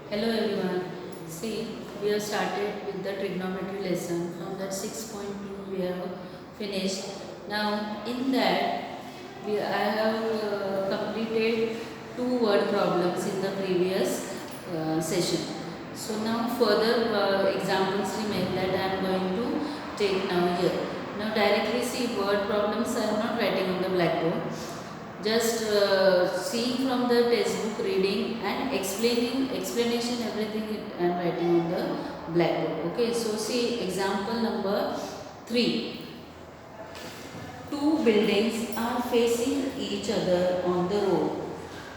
Hello everyone. See, we have started with the trigonometry lesson. From that 6.2 we have finished. Now in that I have completed two word problems in the previous session. So now further examples remain that I am going to take now here. Now directly see word problems I am not writing on the blackboard, just seeing from the textbook, reading and explaining explanation everything I am writing on the blackboard. Okay, so see example number 3. Two buildings are facing each other on the road.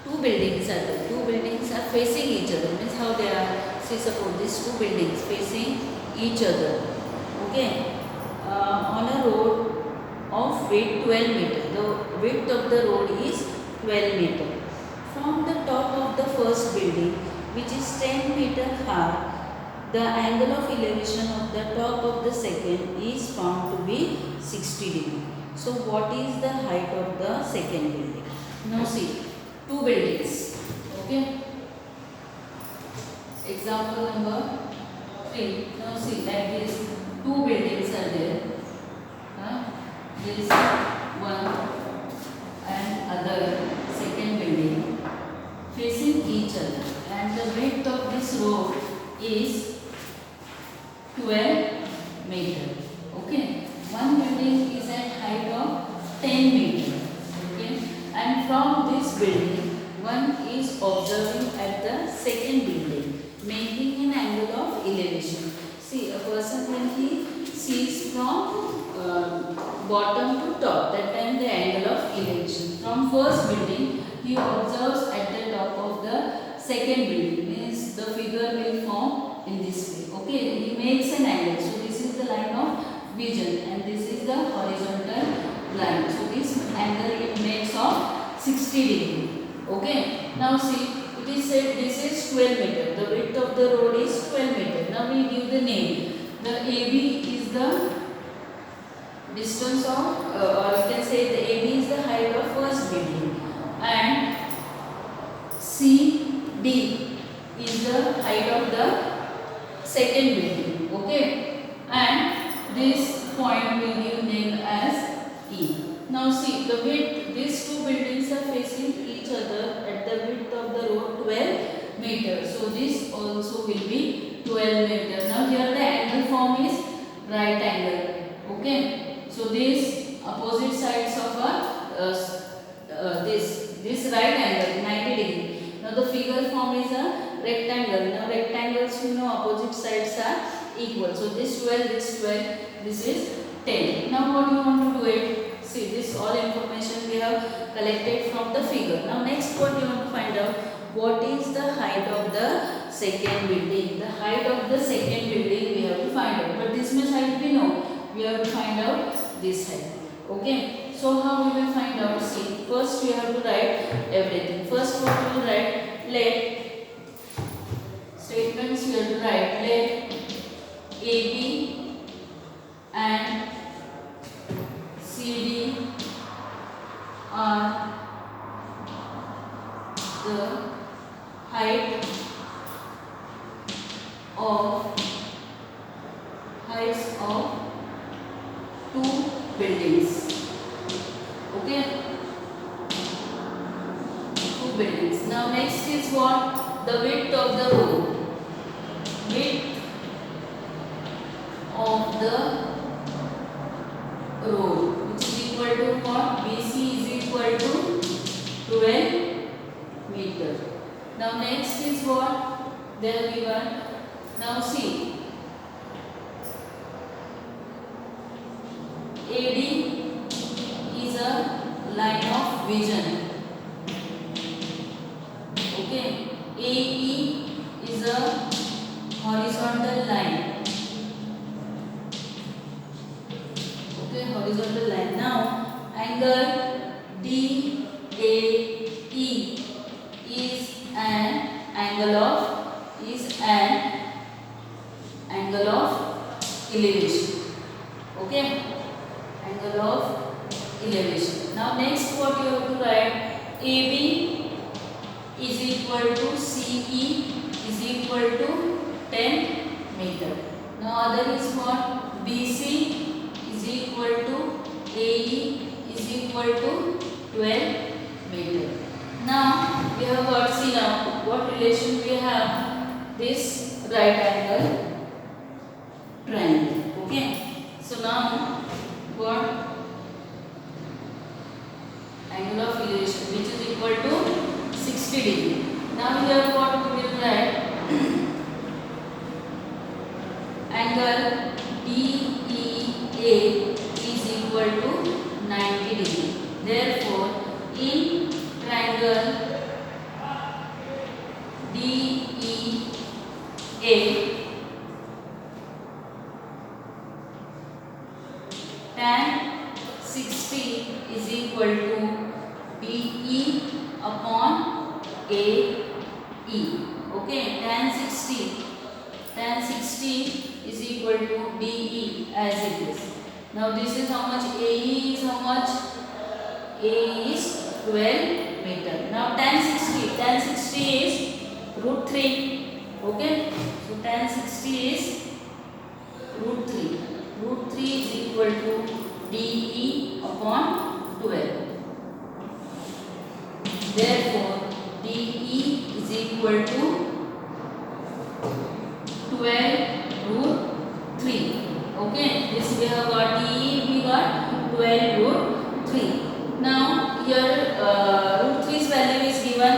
Two buildings are facing each other, means how they are. See, suppose these two buildings facing each other. Okay, on a road of width 12 meter. The width of the road is 12 meter. From the top of the first building, which is 10 meter high, the angle of elevation of the top of the second is found to be 60 degree. So what is the height of the second building? Now see, two buildings. Okay. Example number 3. Now see, like this, two buildings are there. This one and other second building facing each other, and the width of this road is 12 meter. Okay, one building is at height of 10 meter. Okay, and from this building one is observing at the second building, making an angle of elevation. See, a person when he sees from bottom to top, that time the angle of elevation. From first building he observes at the top of the second building, means the figure will form in this way. Okay, he makes an angle. So this is the line of vision and this is the horizontal line. So this angle it makes of 60 degree. Okay, now see, it is said this is 12 meter. The width of the road is 12 meter. Now we give the name. The AB is the distance of, or you can say the AB is the height of first building, and CD is the height of the second building. Okay, and this point will give name as E. Now see the width, these two buildings are facing each other at the width of the road 12 meter. So this also will be 12 meter. Now here the angle form is right angle. Okay. So these opposite sides of this right angle 90 degree. Now the figure form is a rectangle. Now rectangles, you know, opposite sides are equal. So this 12, this 12, this is 10. Now what you want to do it? See, this all information we have collected from the figure. Now next what you want to find out, what is the height of the second building? The height of the second building we have to find out. But this much height we know. We have to find out this height. Okay, so how we will find out? See, first we have to write everything. First what we will write, let statements we have to write, let AB and CD are the heights of two buildings. Okay, two buildings. Now next is what? The width of the road. Width of the road, which is equal to what? BC is equal to 12 meter. Now next is what? They are given. Now see, AD is a line of vision. Okay, AE is a horizontal line. Okay, horizontal line. Now angle DAE is an angle of elevation. Okay, angle of elevation. Now next what you have to write, AB is equal to CE is equal to 10 meter. Now other is what? BC is equal to AE is equal to 12 meter. Now we have got, see now what relation we have, this right angle triangle. Okay. So now what? Angle of elevation which is equal to 60 degree. Now here what we will write? Angle DEA is equal to 90 degree. Therefore, in triangle DEA, tan 60 is equal to BE upon AE. Okay, tan 60 is equal to DE as it is. Now this is how much? AE is how much? AE is 12 meter. Now tan 60 is root 3. Okay, so tan 60 is root 3. Root 3 is equal to DE upon 12. Therefore, DE is equal to 12 root 3. Okay, this we have got DE, we got 12 root 3. Now here root 3's value is given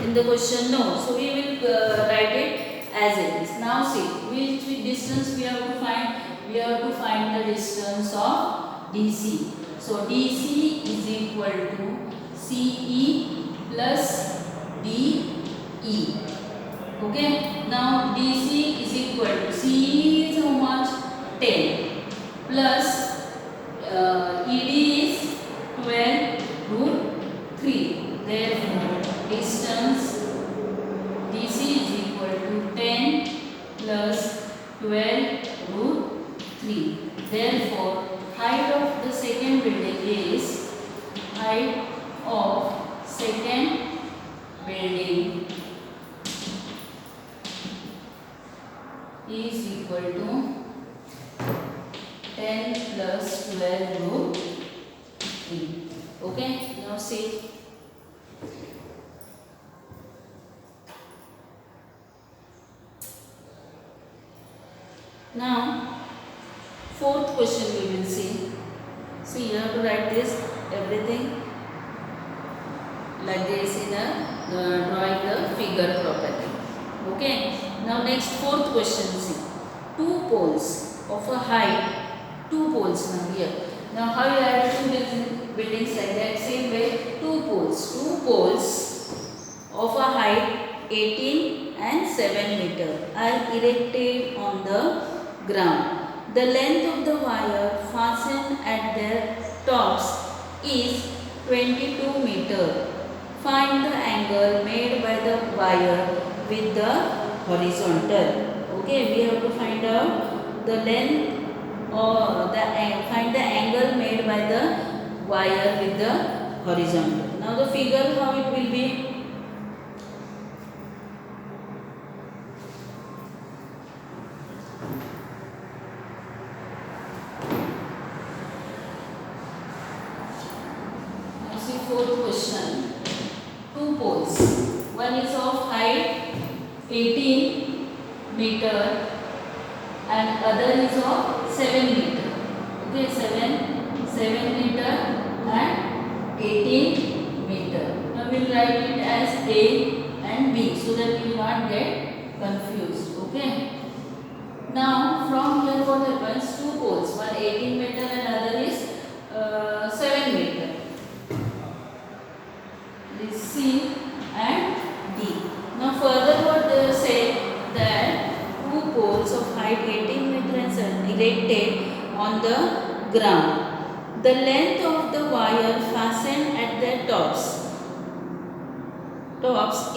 in the question, no. So we will write it as it is. Now see, which distance we have to find? We have to find the distance of DC. So DC is equal to CE plus DE. Okay. Now DC is equal to CE is how much? 10 plus ED is 12 root 3. Therefore, distance DC is equal to 10 plus 12 root 3. Therefore, height of the second building is is equal to 10 plus 12 root 3. Okay, now see. Now, fourth question we will see. See, you have to write this everything like this in a drawing the figure properly. Okay. Now next fourth question, see. Two poles of a height, two poles now here. Now how you add two buildings like that? Same way, two poles of a height 18 and 7 meter are erected on the ground. The length of the wire fastened at their tops is 22 meter. Find the angle made by the wire with the horizontal. Okay, we have to find out the length or find the angle made by the wire with the horizontal. Now the figure, how it will be? Now see fourth question. Two poles. One is of height 18 meter and other is of 7 meter. Okay, 7 meter and 18 meter. Now we will write it as A and B so that we will not get confused. Okay. Now from here what happens? Two poles, one 18 meter and other is 7 meter. This C and D. Now further what they say that two poles of height 18 meter and 7 erected on the ground. The length of the wire fastened at their tops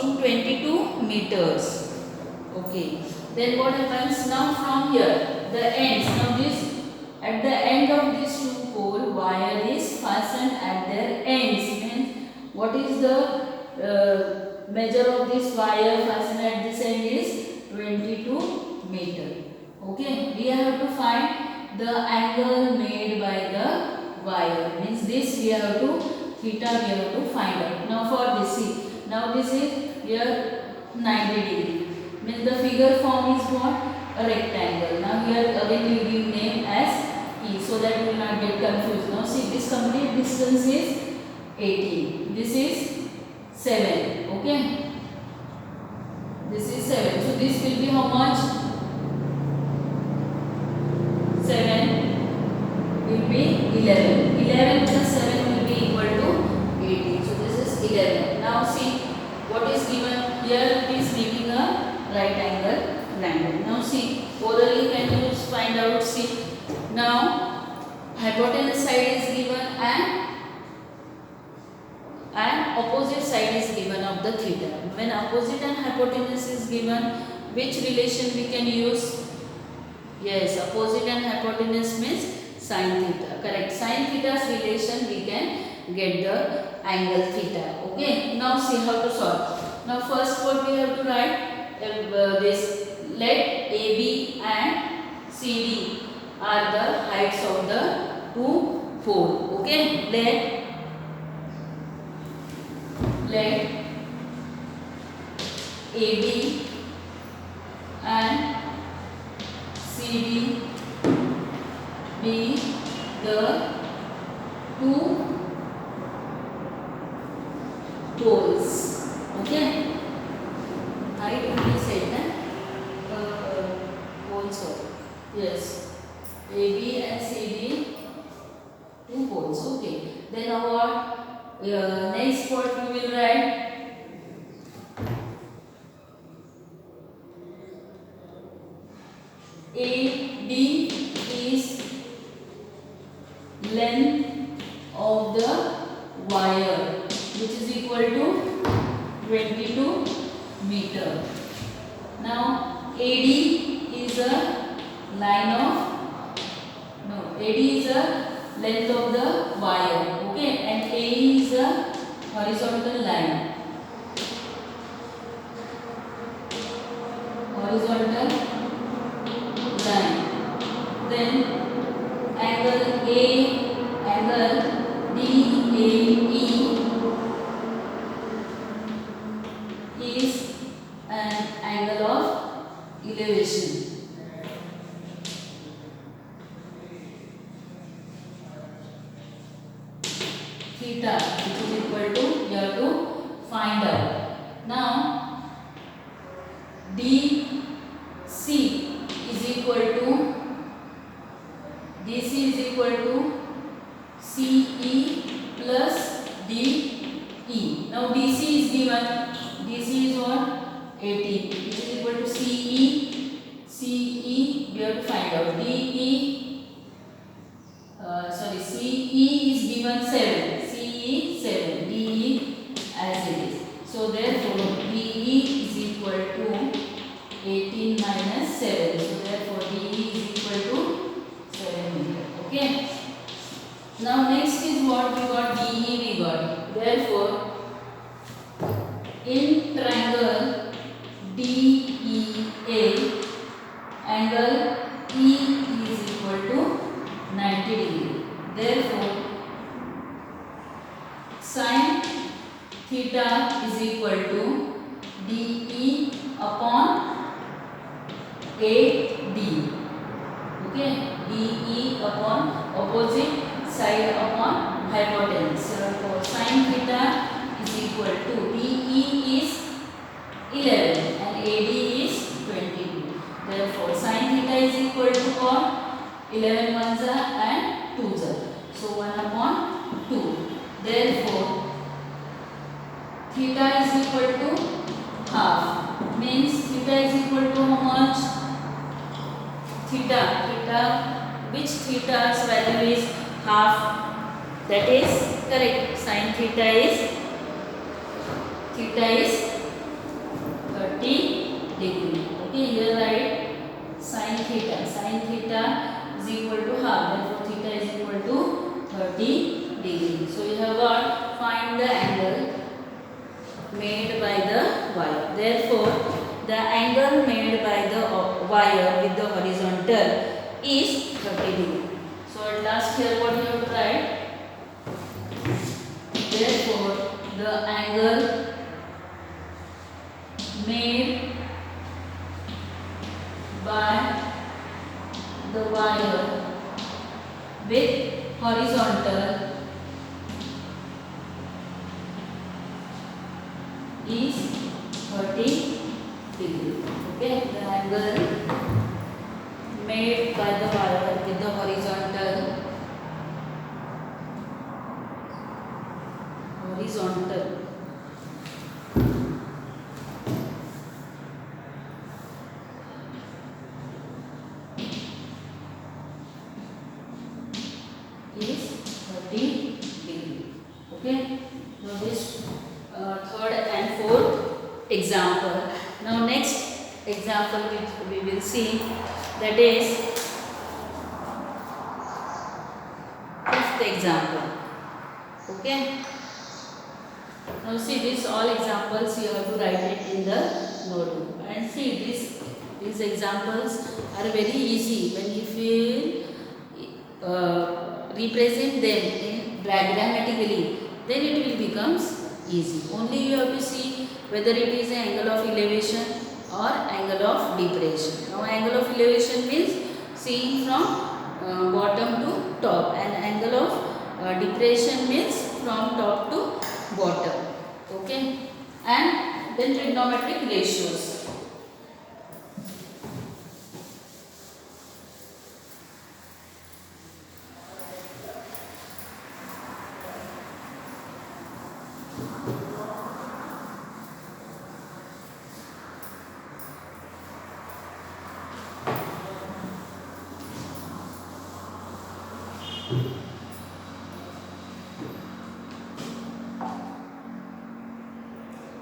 in 22 meters. Okay. Then what happens now from here? The ends. Now this at the end of this two pole wire is fastened at their ends. Means what is the measure of this wire fastened at this end is 22 meter. Okay, we have to find the angle made by the wire. Means this we have to theta we have to find out. Now for this, see, now this is here 90 degree. Means the figure form is what? A rectangle. Now here again we give name as E so that we will not get confused. Now see, this complete distance is 18. This is 7. Okay. This is 7. So this will be how much? 7 will be 11. 11 plus 7 will be equal to 18. So this is 11. Now see what is given here. It is giving a right angle triangle. Now see, orally can you find out? See, now hypotenuse side is given and opposite side is given of the theta. When opposite and hypotenuse is given, which relation we can use? Yes, opposite and hypotenuse means sin theta. Correct. Sin theta's relation we can get the angle theta. Okay. Now see how to solve. Now first what we have to write? This, let AB and CD are the heights of the two poles. Okay. Let AB and CD be the two poles. Okay. Height will be said that poles. Yes. AB and CD two poles. Okay. Then our next what we will write? AD is length of the wire, which is equal to 22 meter. Now AD is a line of, no, AD is a length of the wire. Okay, and AE is a horizontal line. Horizontal line. Then angle DAE is an angle of elevation. Theta, which is equal to, you have to find out. Now DC is equal to, DC is equal to CE plus DE. Now DC is given, DC is what? 80, which is equal to CE. CE we have to find out. CE is given 7. CE 7. DE as it is. So therefore DE is equal to 18 minus 7. So therefore DE is equal to 7 meter. Okay. Now next is what we got? DE we got. Therefore in triangle DEA, angle E is equal to 90 degree. Therefore sin theta is equal to DE upon AD. Okay, DE upon opposite side upon hypotenuse. Therefore sin theta is equal to DE is 11 and AD is 22. Therefore sin theta is equal to what? 11 ones and 2s. So 1 upon 2. Therefore theta is equal to half. Means theta is equal to how much? Which theta's value is half? That is correct. Sin theta is 30 degree. Okay, here write sin theta. Sin theta is equal to half. Therefore theta is equal to 30 degree. So you have got find the angle made by the Therefore, the angle made by the wire with the horizontal is 30 degree. So at last here what you have to write? Therefore, the angle made by the wire with horizontal is 30 degree. Okay, the angle made by the wire with the horizontal is 30 degree. Okay, now this third and fourth example. Now next example which we will see, that is fifth example. Okay, now see this all examples you have to write it in the notebook, and see these examples are very easy when you feel represent them in diagrammatically, then it will becomes easy. Only you have to see whether it is an angle of elevation or angle of depression. Now angle of elevation means seeing from bottom to top, and angle of depression means from top to bottom. Okay, and then trigonometric ratios.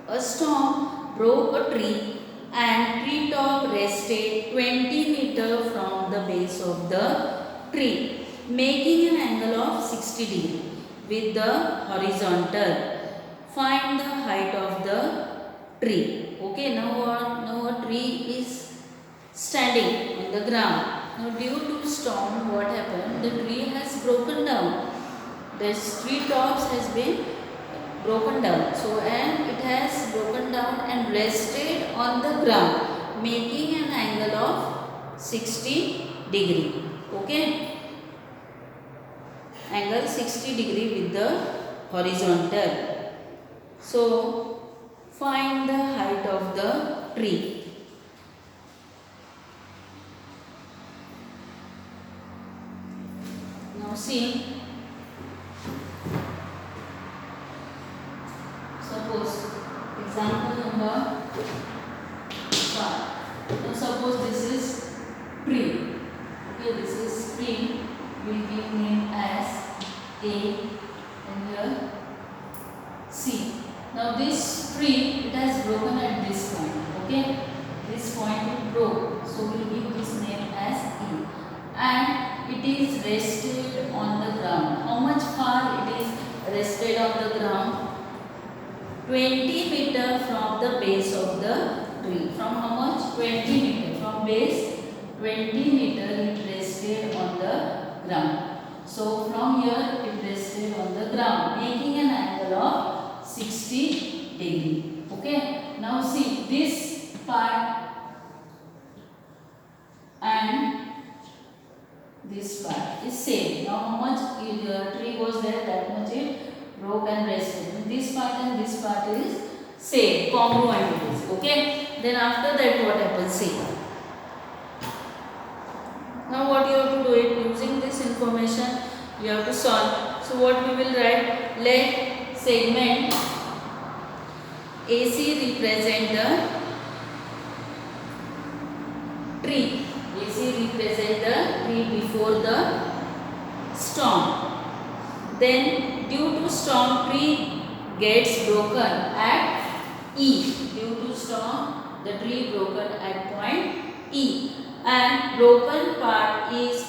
A storm broke a tree and tree top rested 20 meters from the base of the tree, making an angle of 60 degree with the horizontal. Find the height of the tree. Okay, now a tree is standing on the ground. Now due to storm, what happened? The tree has broken down. The tree tops has been broken down. So and it has broken down and rested on the ground, making an angle of 60 degree. Okay, angle 60 degree with the horizontal. So find the height of the tree. Now see, suppose example number 5. Now suppose this is tree. Okay, this is tree. We will give name as A and here C. Now this tree, it has broken at this point. Okay, this point it broke. So we will give this name as E. And it is rested on the ground. How much far it is rested on the ground? 20 meter from the base of the tree. From how much? 20 meter. From base 20 meter it rested on the ground. So from here it rested on the ground, making an angle of 60 degree. Okay. Now see this part and this part is same. Now how much tree was there, that much it broke and rested. This part and this part is same, congruent it is. Okay. Then after that what happens? See. Now what you have to do it, using this information you have to solve. So what we will write, let segment AC represent the tree. AC represent the tree before the storm. Then due to storm tree gets broken at E. Due to storm the tree broken at point E. And broken part is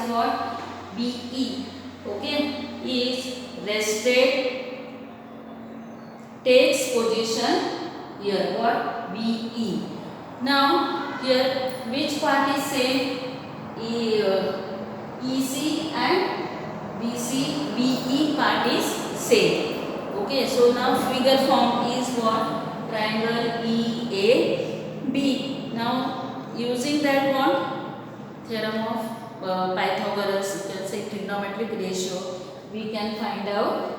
what? BE. Okay, is rested takes position here. What? BE. Now here which part is same? EC and BE part is same. Okay, so now figure form is what? Triangle EAB. Now using that one theorem of Pythagoras, you can say trigonometric ratio, we can find out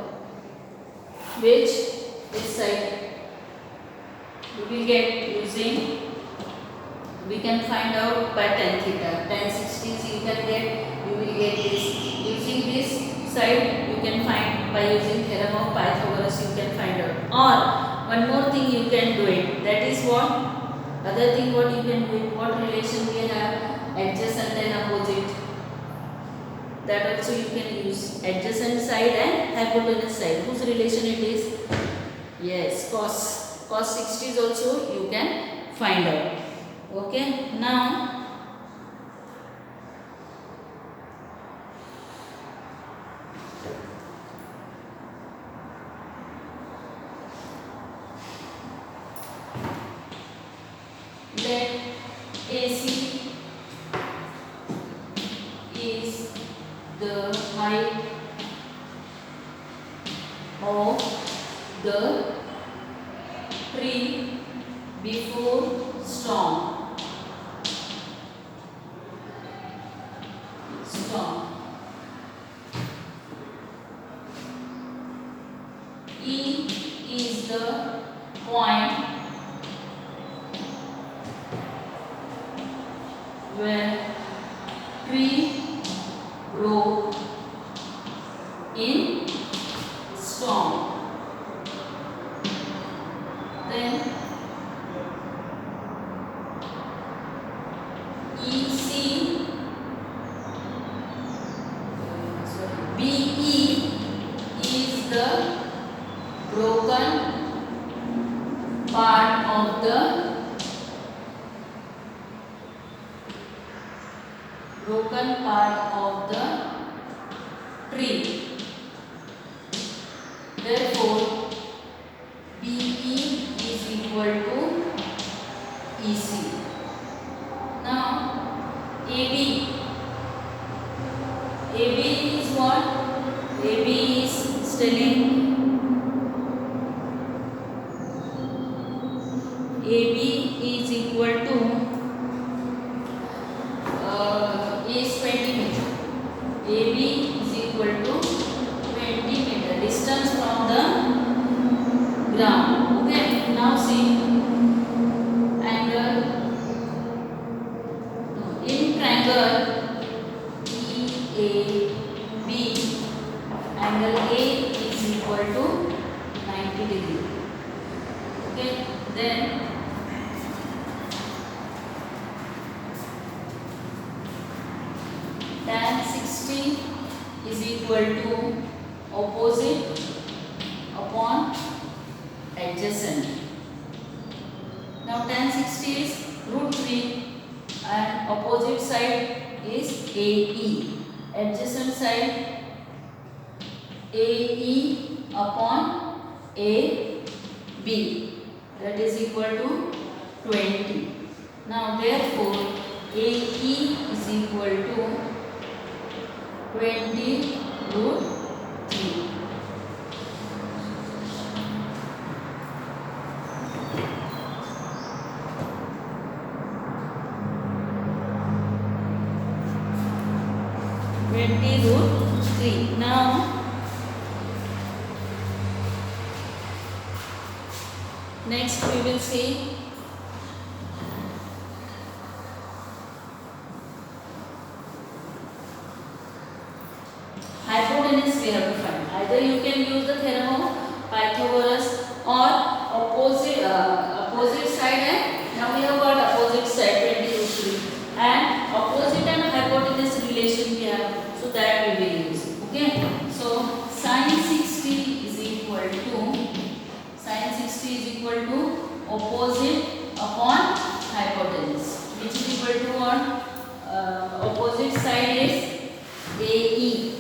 which this side we will get using. We can find out by tan theta. Tan 60 you can get, you will get this. Using this side you can find by using theorem of Pythagoras, you can find out. Or one more thing you can do it. That is what? Other thing what you can do it. What relation we have? Adjacent and opposite. That also you can use. Adjacent side and hypotenuse side. Whose relation it is? Yes, cos 60 is also you can find out. Okay, now let AC is the height of the tree before storm. E is the point where tree grow in storm. Then EC BE is the broken part of the tree. Therefore, BE is equal to EC. Now, AB is what? AB is telling AB is equal to is 20 meter. AB is equal to 20 meter distance from the ground. Okay, now see angle in triangle EAB, angle A is equal to 90 degree. Okay, then tan 60 is equal to opposite upon adjacent. Now tan 60 is √3 and opposite side is AE. Adjacent side AE upon AB, that is equal to 20. Now therefore AE is equal to 20 √3. Now next we will see hypotenuse. We have to find. Either you can use the theorem of Pythagoras or opposite side, and now we have got opposite side 20 √3, and opposite and hypotenuse relation we have, so that we will use. Okay, so sin 60 is equal to opposite upon hypotenuse, which is equal to what? Opposite side is AE.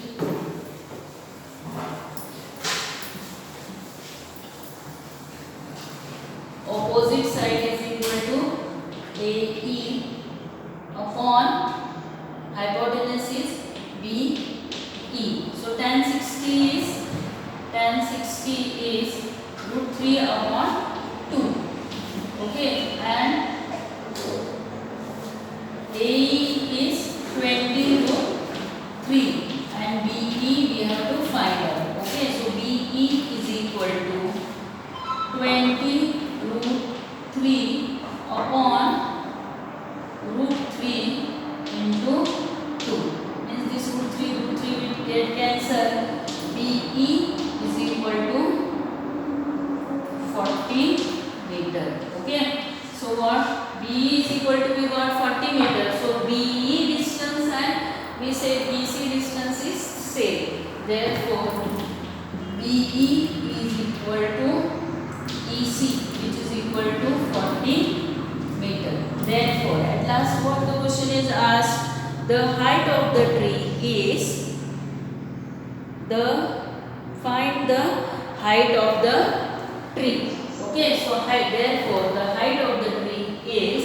opposite side is equal to AE upon hypotenuse is BE. So tan 60 is root 3 upon 2. Okay, and AE is 20 root 3 and BE we have to find out. Okay, so BE is equal to 20 root 3 upon root 3 into 2. Means this root 3 will get cancelled. BE is equal to 40 meter. Okay, so what BE is equal to, we got 40 meter. So BE distance and we say BC distance is same. Therefore BE is equal to EC, which is equal to 40 meter. Therefore, at last what the question is asked, the height of the tree is find the height of the tree. Okay, so height, therefore the height of the tree is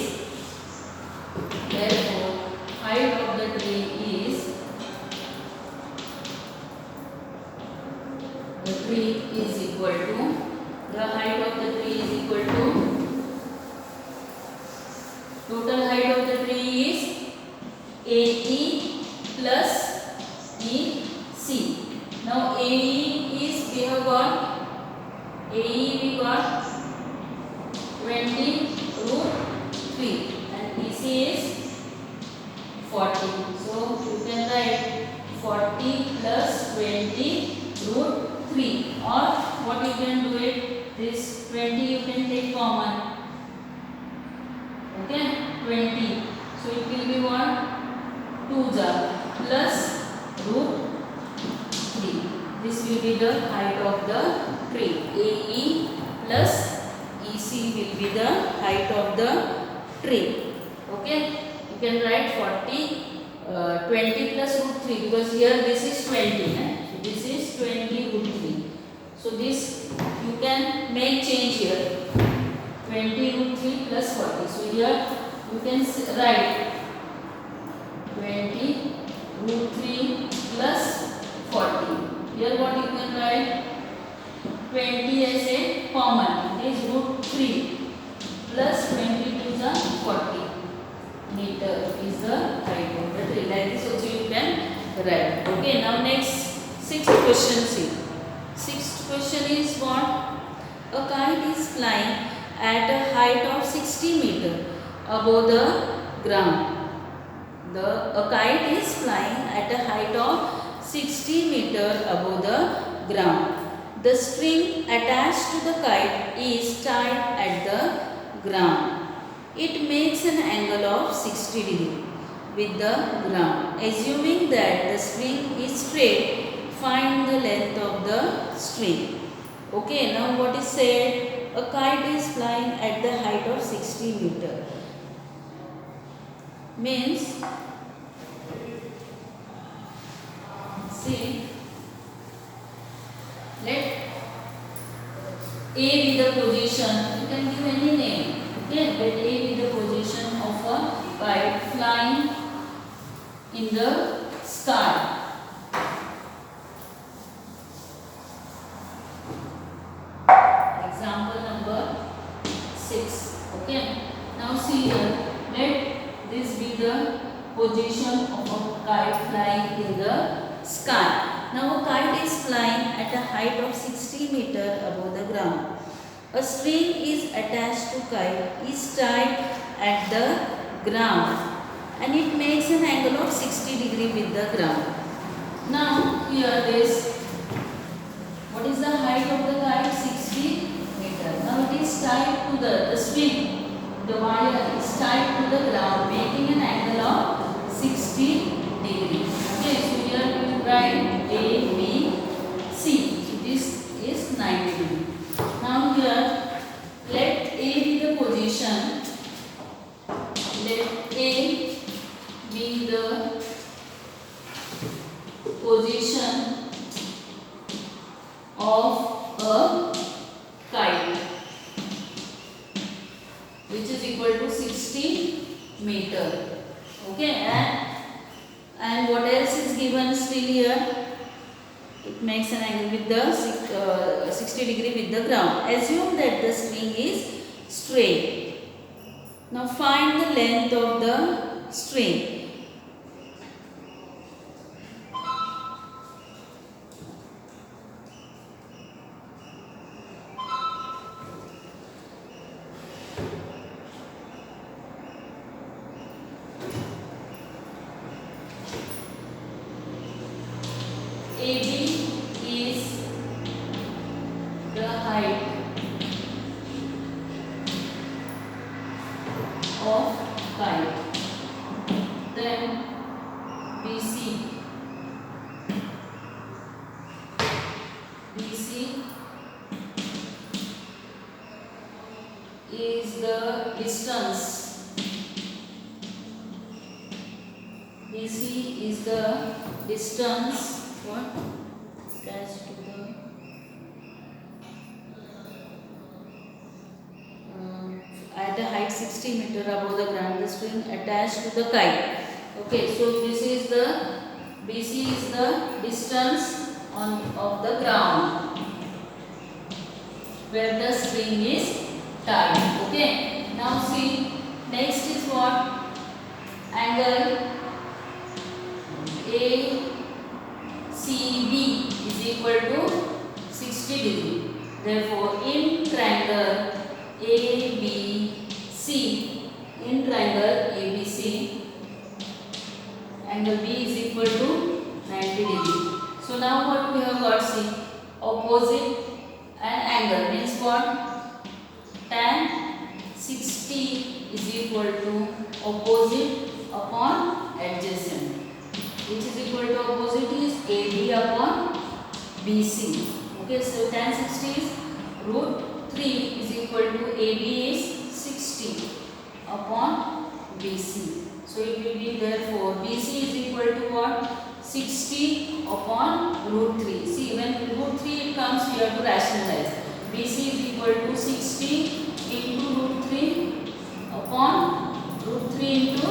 the tree is equal to, the height of the tree is equal to, total height of the tree is AE plus EC. Now AE is, we got 20 root 3 and EC is 40. So you can write 40 plus 20 root 3, or what you can do it, this 20 you can take common. Okay, 20. So it will be what? 2 plus root 3. This will be the height of the tree. AE plus EC will be the height of the tree. Okay, you can write 20 plus root 3, because here this is 20. This is 20 root 3. So this you can make change here. 20 root 3 plus 40. So here you can write 20 root 3 plus 40. Here what you can write, 20 as a common. It is root 3 plus 20 to the 40 meter is the height of the tree. Like this also you can write. Okay, now next sixth question. See, sixth question is what? A kite is flying at a height of 60 meter above the ground. A kite is flying at a height of 60 meter above the ground. The string attached to the kite is tied at the ground. It makes an angle of 60 degree with the ground. Assuming that the string is straight, find the length of the string. Okay, now what is said? A kite is flying at the height of 60 meter. Means, see, let A be the position. You can give any name. Okay, let A be the position of a kite flying in the sky. Example number 6. Okay, now see here, let this be the position of a kite flying in the sky. Now a kite is flying at a height of 60 meter above the ground. A string is attached to kite, is tied at the ground, and it makes an angle of 60 degree with the ground. Now here this, what is the height of the kite? 60 meter. Now it is tied to the string. The wire is tied to the ground, making an angle of 60 degree. Okay, so here we will write A, B, C. So this is 90 degree. Now here, let A be the position. Let A be the position of a kite. which is equal to 60 meter. Okay, and what else is given still here? It makes an angle with the 60 degree with the ground. Assume that the string is straight. Now find the length of the string. AB is the height of kite. Then BC is the distance. BC is the distance what attached to the at a height 60 meter above the ground, the string attached to the kite. Okay, so this is the BC is the distance of the ground where the string is tied. Okay, now see, next is what? Angle ACB is equal to 60 degree. Therefore, in triangle ABC, angle B is equal to 90 degree. So now what we have got? See, opposite and angle means what? Tan 60 is equal to opposite upon adjacent, which is equal to opposite is AB upon BC. Okay, so tan 60 is root 3 is equal to AB is 60 upon BC. So it will be therefore BC is equal to what? 60 upon root 3. See, when root 3 it comes, we have to rationalize. BC is equal to 60 into root 3 upon root 3 into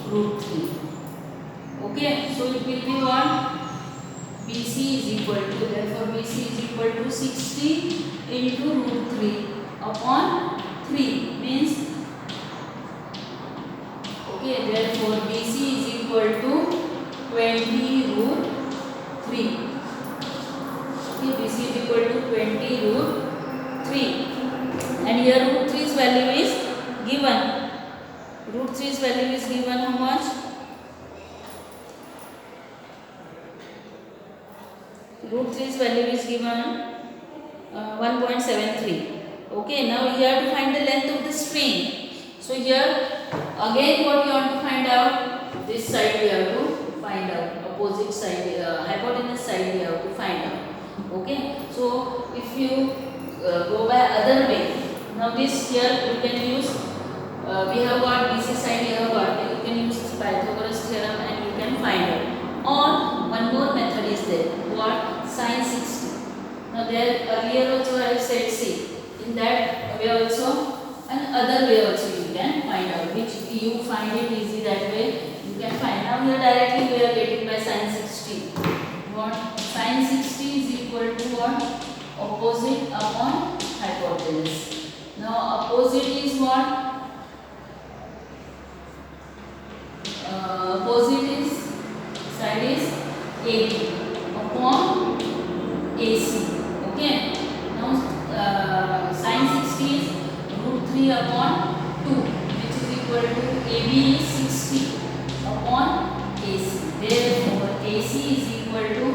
root 3. Okay, so it will be what? BC is equal to, therefore BC is equal to 60 into root 3 upon 3 means, okay, therefore BC is equal to 20 root 3. Okay, BC is equal to 20 root 3. And here root 3's value is given. Root 3's value is given how much? Root 3's value is given 1.73. Okay, now you have to find the length of the string. So here again what you want to find out? This side we have to find out. Opposite side, hypotenuse side we have to find out. Okay, so if you go by other way, now this here you can use, we have got BC side, you have got, you can use Pythagoras theorem and you can find out. Or one more method is there. What? Sin 60. Now there earlier also I have said, see, in that way also and other way also you can find out, which you find it easy that way you can find. Now here directly we are getting by sin 60. What? Sin 60 is equal to what? Opposite upon hypotenuse. Now opposite is what? Opposite is side is AB upon AC. Okay. Now sin 60 is root 3 upon 2, which is equal to AB is 60 upon AC. Therefore AC is equal to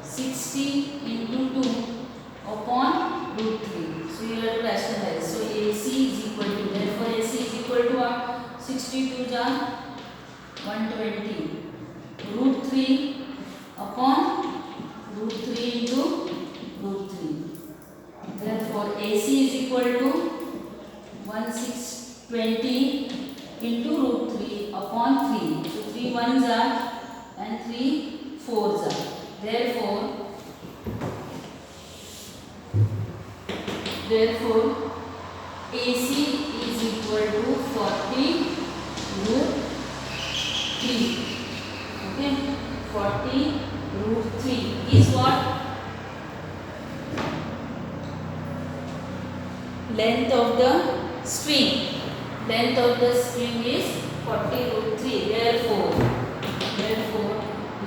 60 into 2 upon root 3. So you have to rationalize. So AC is equal to, therefore AC is equal to what? 62 jar 120 root 3 upon root 3 into root 3. Therefore AC is equal to 1620 into root 3 upon 3. So 3 ones are and 3 fours are. Therefore therefore AC is equal to 40 root 3. Okay, 40 root 3 is what? Length of the string. Length of the string is 40 root 3. Therefore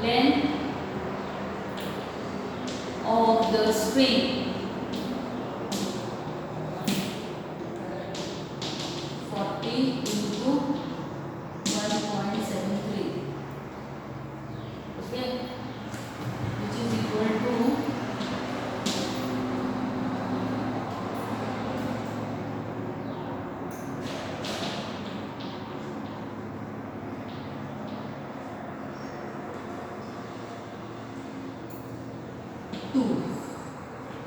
length of the string 40 into 1.73. Okay, which is equal to 2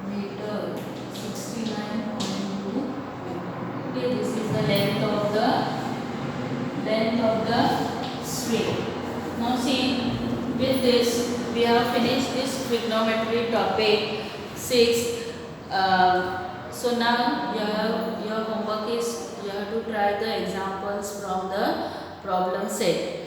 meter 69.2. Okay, this is the length of the string. Now see, with this we have finished this trigonometry topic 6. So now your homework is you have to try the examples from the problem set.